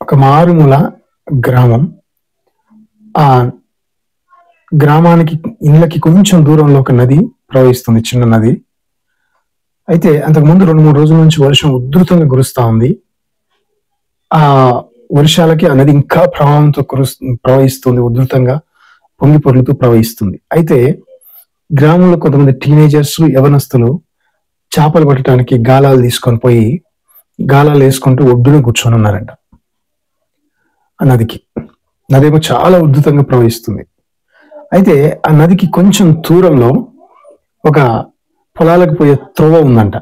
ఒక మారుమూల గ్రామం. ఆ గ్రామానికి ఇళ్ళకి కొంచెం దూరంలో ఒక నది ప్రవహిస్తుంది, చిన్న నది. అయితే అంతకుముందు 2-3 రోజుల నుంచి వర్షం ఉధృతంగా కురుస్తా ఉంది. ఆ వర్షాలకి ఆ నది ఇంకా ప్రవాహంతో ప్రవహిస్తుంది, ఉధృతంగా పొంగి పొర్లుతూ ప్రవహిస్తుంది. అయితే గ్రామంలో కొంతమంది టీనేజర్స్, యవనస్తులు చేపలు పట్టడానికి గాలాలు తీసుకొని పోయి గాలాలు వేసుకుంటూ ఒడ్డున కూర్చొని ఉన్నారంట. ఆ నదికి నదేమో చాలా ఉధృతంగా ప్రవహిస్తుంది. అయితే ఆ నదికి కొంచెం దూరంలో ఒక పొలాలకు పోయే త్రోవ ఉందంట.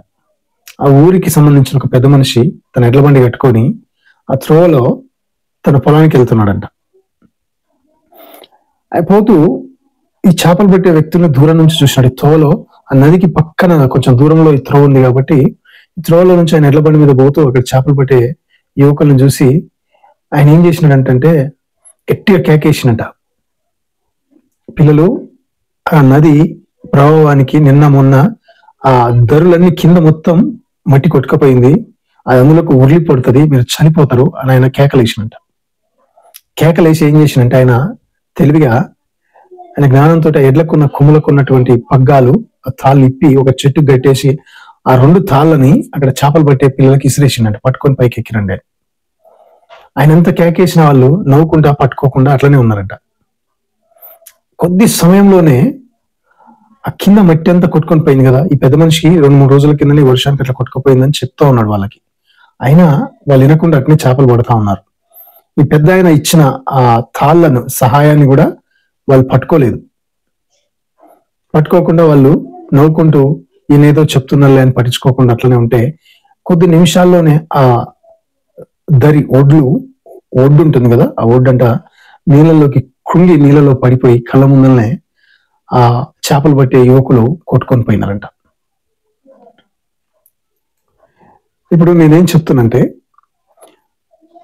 ఆ ఊరికి సంబంధించిన ఒక పెద్ద మనిషి తన ఎడ్ల బండి కట్టుకొని ఆ త్రోవలో తన పొలానికి వెళ్తున్నాడంట. పోతూ ఈ చేపలు పెట్టే వ్యక్తులను దూరం నుంచి చూసినాడు. ఈ త్రోవలో ఆ నదికి పక్కన కొంచెం దూరంలో ఈ త్రోవ ఉంది కాబట్టి ఈ త్రోవలో నుంచి ఆయన ఎడ్ల బండి మీద పోతూ అక్కడ చేపలు పెట్టే యువకులను చూసి ఆయన ఏం చేసినాడంటే గట్టిగా కేకేసినట్ట. పిల్లలు, ఆ నది ప్రవాహానికి నిన్న మొన్న ఆ దరులన్నీ కింద మొత్తం మట్టి కొట్టుకపోయింది, అది అందులోకి ఉర్లి పడుతుంది, మీరు చనిపోతారు అని ఆయన కేకలేసినట్ట. కేకలేసి ఏం చేసినంటే ఆయన తెలివిగా ఆయన జ్ఞానంతో ఎడ్లకున్న కొమ్ములకు ఉన్నటువంటి పగ్గాలు ఆ తాళ్ళు ఇప్పి ఒక చెట్టు కట్టేసి ఆ 2 తాళ్ళని అక్కడ చేపలు పట్టే పిల్లలకి ఇసిరేసిండంట. పట్టుకొని పైకి ఎక్కిరండి. ఆయన ఎంత కేకేసిన వాళ్ళు నవ్వుకుంటా పట్టుకోకుండా అట్లనే ఉన్నారంట. కొద్ది సమయంలోనే ఆ కింద మట్టి అంతా కొట్టుకొని పోయింది కదా. ఈ పెద్ద మనిషికి 2-3 రోజుల కిందనే వర్షానికి అట్లా కొట్టుకుపోయిందని చెప్తా ఉన్నాడు వాళ్ళకి. అయినా వాళ్ళు వినకుండా అట్నే చేపలు పడతా ఉన్నారు. ఈ పెద్ద ఆయన ఇచ్చిన ఆ తాళ్లను సహాయాన్ని కూడా వాళ్ళు పట్టుకోలేదు. పట్టుకోకుండా వాళ్ళు నవ్వుకుంటూ ఈయనేదో చెప్తున్నారులే అని పట్టించుకోకుండా అట్లనే ఉంటే కొద్ది నిమిషాల్లోనే ఆ ఒడ్డు ఉంటుంది కదా, ఆ ఒడ్డంట నీళ్ళలోకి కృంగి నీళ్ళలో పడిపోయి కళ్ళ ముందరనే ఆ చేపలు పట్టే యువకులు కొట్టుకొని పోయినారంట. ఇప్పుడు నేనేం చెప్తున్నానంటే,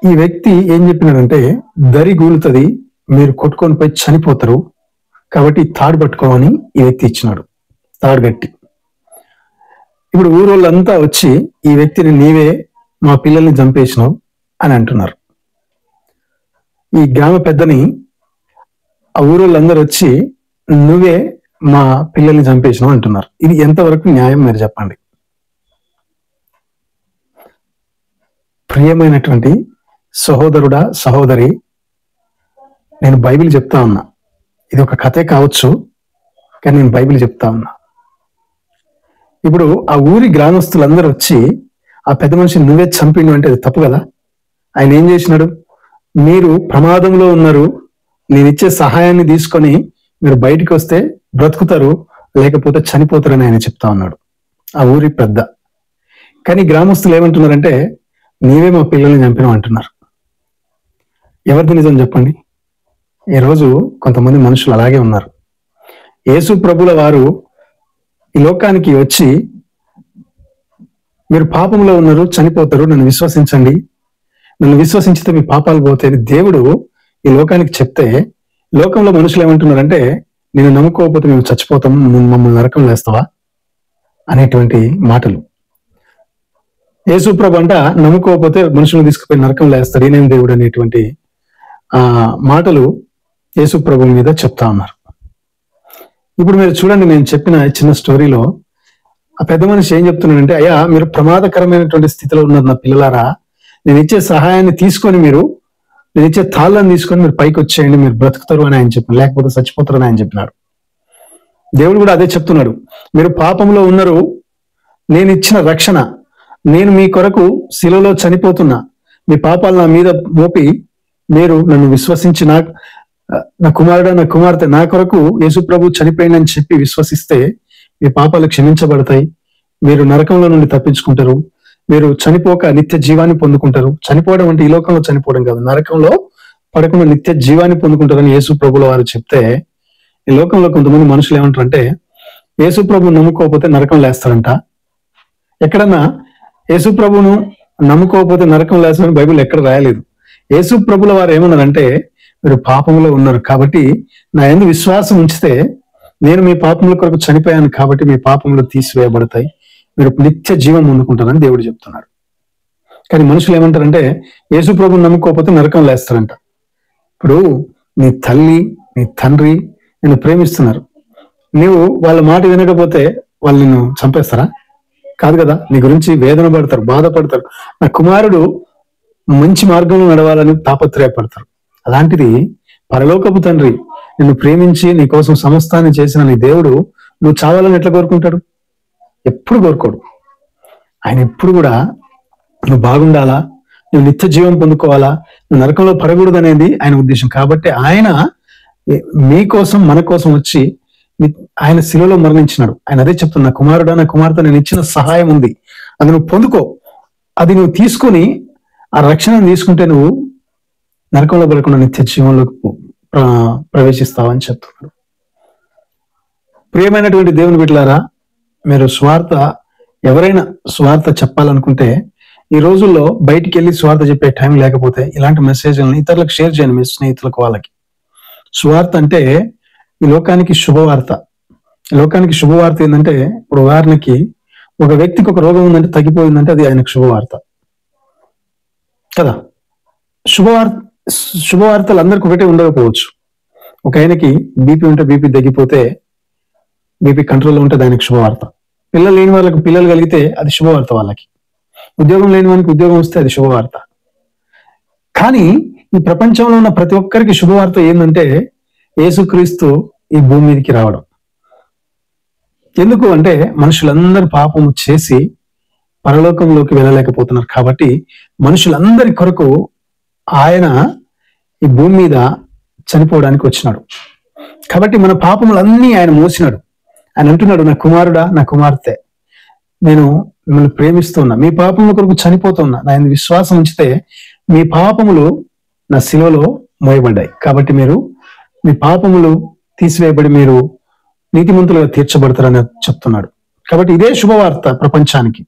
ఈ వ్యక్తి ఏం చెప్పినాడంటే, దరి గూలుతుంది, మీరు కొట్టుకొని పోయి చనిపోతారు కాబట్టి తాడు పట్టుకోమని ఈ వ్యక్తి ఇచ్చినాడు, తాడు గట్టి. ఇప్పుడు ఊరోళ్ళంతా వచ్చి ఈ వ్యక్తిని నీవే మా పిల్లల్ని చంపేసినావు అని అంటున్నారు. ఈ గ్రామ పెద్దని ఆ ఊరోళ్ళందరూ వచ్చి నువ్వే మా పిల్లల్ని చంపేసినావు అంటున్నారు. ఇది ఎంతవరకు న్యాయం మీరు చెప్పండి? ప్రియమైనటువంటి సహోదరుడా, సహోదరి, నేను బైబిల్ చెప్తా ఉన్నా. ఇది ఒక కథే కావచ్చు, కానీ నేను బైబిల్ చెప్తా ఉన్నా. ఇప్పుడు ఆ ఊరి గ్రామస్తులందరూ వచ్చి ఆ పెద్ద మనిషిని నువ్వే చంపిండు అంటే అది తప్పు కదా. ఆయన ఏం చేసినాడు? మీరు ప్రమాదంలో ఉన్నారు, నేను ఇచ్చే సహాయాన్ని తీసుకొని మీరు బయటికి వస్తే బ్రతుకుతారు, లేకపోతే చనిపోతారని ఆయన చెప్తా ఉన్నాడు, ఆ ఊరి పెద్ద. కానీ గ్రామస్తులు ఏమంటున్నారంటే, నీవే మా పిల్లల్ని చంపినావు అంటున్నారు. ఎవరిది నిజం చెప్పండి? ఈరోజు కొంతమంది మనుషులు అలాగే ఉన్నారు. యేసు ప్రభుల వారు ఈ లోకానికి వచ్చి మీరు పాపంలో ఉన్నారు, చనిపోతారు, నన్ను విశ్వసించండి, నన్ను విశ్వసించితే మీ పాపాలు పోతాయని దేవుడు ఈ లోకానికి చెప్తే, లోకంలో మనుషులు ఏమంటున్నారంటే, నేను నమ్ముకోకపోతే మేము చచ్చిపోతాము, మమ్మల్ని నరకం వేస్తావా అనేటువంటి మాటలు. యేసు ప్రభు అంట నమ్ముకోకపోతే మనుషులను తీసుకుపోయి నరకం వేస్తాడు, ఈయనేం దేవుడు అనేటువంటి మాటలు యేసు ప్రభు మీద చెప్తా ఉన్నారు. ఇప్పుడు మీరు చూడండి, నేను చెప్పిన చిన్న స్టోరీలో ఆ పెద్ద మనిషి ఏం చెప్తున్నాడంటే, అయ్యా మీరు ప్రమాదకరమైనటువంటి స్థితిలో ఉన్నారు నా పిల్లలారా, నేను ఇచ్చే సహాయాన్ని తీసుకొని నేను ఇచ్చే తాళ్ళని తీసుకొని మీరు పైకి వచ్చేయండి, మీరు బ్రతుకుతారు అని ఆయన చెప్పిన, లేకపోతే చచ్చిపోతారు అని ఆయన చెప్పినాడు. దేవుడు కూడా అదే చెప్తున్నాడు, మీరు పాపంలో ఉన్నారు, నేను ఇచ్చిన రక్షణ, నేను మీ కొరకు శిలువలో చనిపోతున్నా, మీ పాపాలు నా మీద మోపి మీరు నన్ను విశ్వసించి నా కుమారుడు, నా కుమార్తె, నా కొరకు యేసు ప్రభు చనిపోయిందని చెప్పి విశ్వసిస్తే మీ పాపాలు క్షమించబడతాయి, మీరు నరకంలో నుండి తప్పించుకుంటారు, మీరు చనిపోక నిత్య జీవాన్ని పొందుకుంటారు. చనిపోవడం అంటే ఈ లోకంలో చనిపోవడం కాదు, నరకంలో పడకుండా నిత్య జీవాన్ని పొందుకుంటారని యేసు ప్రభుల వారు చెప్తే, ఈ లోకంలో కొంతమంది మనుషులు ఏమంటారంటే, యేసు ప్రభువు నమ్ముకోకపోతే నరకం లేస్తారంట. ఎక్కడన్నా యేసు ప్రభువును నమ్ముకోకపోతే నరకం లేస్తారని బైబిల్ ఎక్కడ రాయలేదు. యేసు ప్రభుల వారు ఏమన్నారంటే, మీరు పాపంలో ఉన్నారు కాబట్టి నా యందు విశ్వాసం ఉంచితే నేను మీ పాపముల కొరకు చనిపోయాను కాబట్టి మీ పాపములు తీసివేయబడతాయి, మీరు నిత్య జీవం పొందుకుంటారని దేవుడు చెప్తున్నాడు. కానీ మనుషులు ఏమంటారంటే యేసు ప్రభుని నమ్ముకోకపోతే నరకం లేస్తారంట. ఇప్పుడు నీ తల్లి నీ తండ్రి నిన్ను ప్రేమిస్తున్నారు, నీవు వాళ్ళ మాట వినకపోతే వాళ్ళు నిన్ను చంపేస్తారా? కాదు కదా. నీ గురించి వేదన పడతారు, బాధపడతారు. నా కుమారుడు మంచి మార్గంలో నడవాలని తాపత్రయపడతారు. అలాంటిది పరలోకపు తండ్రి నిన్ను ప్రేమించి నీ కోసం సమస్తాన్ని చేసిన నీ దేవుడు నువ్వు చావాలని ఎట్లా కోరుకుంటాడు? ఎప్పుడు కోరుకోడు. ఆయన ఎప్పుడు కూడా నువ్వు బాగుండాలా, నువ్వు నిత్య జీవం పొందుకోవాలా, నువ్వు నరకంలో పడకూడదు అనేది ఆయన ఉద్దేశం. కాబట్టి ఆయన మీ కోసం మన కోసం వచ్చి ఆయన శిలువలో మరణించినాడు. ఆయన అదే చెప్తున్నా, కుమారుడా నా కుమార్తె నేను ఇచ్చిన సహాయం ఉంది, అది నువ్వు పొందుకో, అది నువ్వు తీసుకుని ఆ రక్షణను తీసుకుంటే నువ్వు నరకంలో పడకుండా నిత్య జీవంలోకి ప్రవేశిస్తావని చెప్తున్నాడు. ప్రియమైనటువంటి దేవుని బిడ్డలారా, మీరు ఎవరైనా స్వార్థ చెప్పాలనుకుంటే ఈ రోజుల్లో బయటికి వెళ్ళి స్వార్థ చెప్పే టైం లేకపోతే ఇలాంటి మెసేజ్లను ఇతరులకు షేర్ చేయండి, మీ స్నేహితులకు, వాళ్ళకి. స్వార్థ అంటే ఈ లోకానికి శుభవార్త. ఈ లోకానికి శుభవార్త ఏంటంటే, ఇప్పుడు ఉదాహరణకి ఒక వ్యక్తికి ఒక రోగం ఉందంటే, తగ్గిపోయిందంటే అది ఆయనకు శుభవార్త కదా. శుభవార్తలు అందరికి ఒకటే ఉండకపోవచ్చు. ఒక ఆయనకి బీపీ ఉంటే బీపీ తగ్గిపోతే, బీపీ కంట్రోల్లో ఉంటే దానికి శుభవార్త. పిల్లలు లేని వాళ్ళకి పిల్లలు కలిగితే అది శుభవార్త. వాళ్ళకి ఉద్యోగం లేని వానికి ఉద్యోగం వస్తే అది శుభవార్త. కానీ ఈ ప్రపంచంలో ఉన్న ప్రతి ఒక్కరికి శుభవార్త ఏంటంటే యేసుక్రీస్తు ఈ భూమి మీదకి రావడం. ఎందుకు అంటే మనుషులందరూ పాపము చేసి పరలోకంలోకి వెళ్ళలేకపోతున్నారు కాబట్టి మనుషులందరి కొరకు ఆయన ఈ భూమి మీద చనిపోవడానికి వచ్చినాడు. కాబట్టి మన పాపములన్నీ ఆయన మోసినాడు. ఆయన అంటున్నాడు, నా కుమారుడా నా కుమార్తె నేను మిమ్మల్ని ప్రేమిస్తున్నా, మీ పాపముల కొరకు చనిపోతున్నా, నా విశ్వాసం ఉంచితే మీ పాపములు నా శిలువలో మోయబడ్డాయి. కాబట్టి మీరు మీ పాపములు తీసివేయబడి మీరు నీతిమంతులుగా తీర్చబడతారని చెప్తున్నాడు. కాబట్టి ఇదే శుభవార్త ప్రపంచానికి.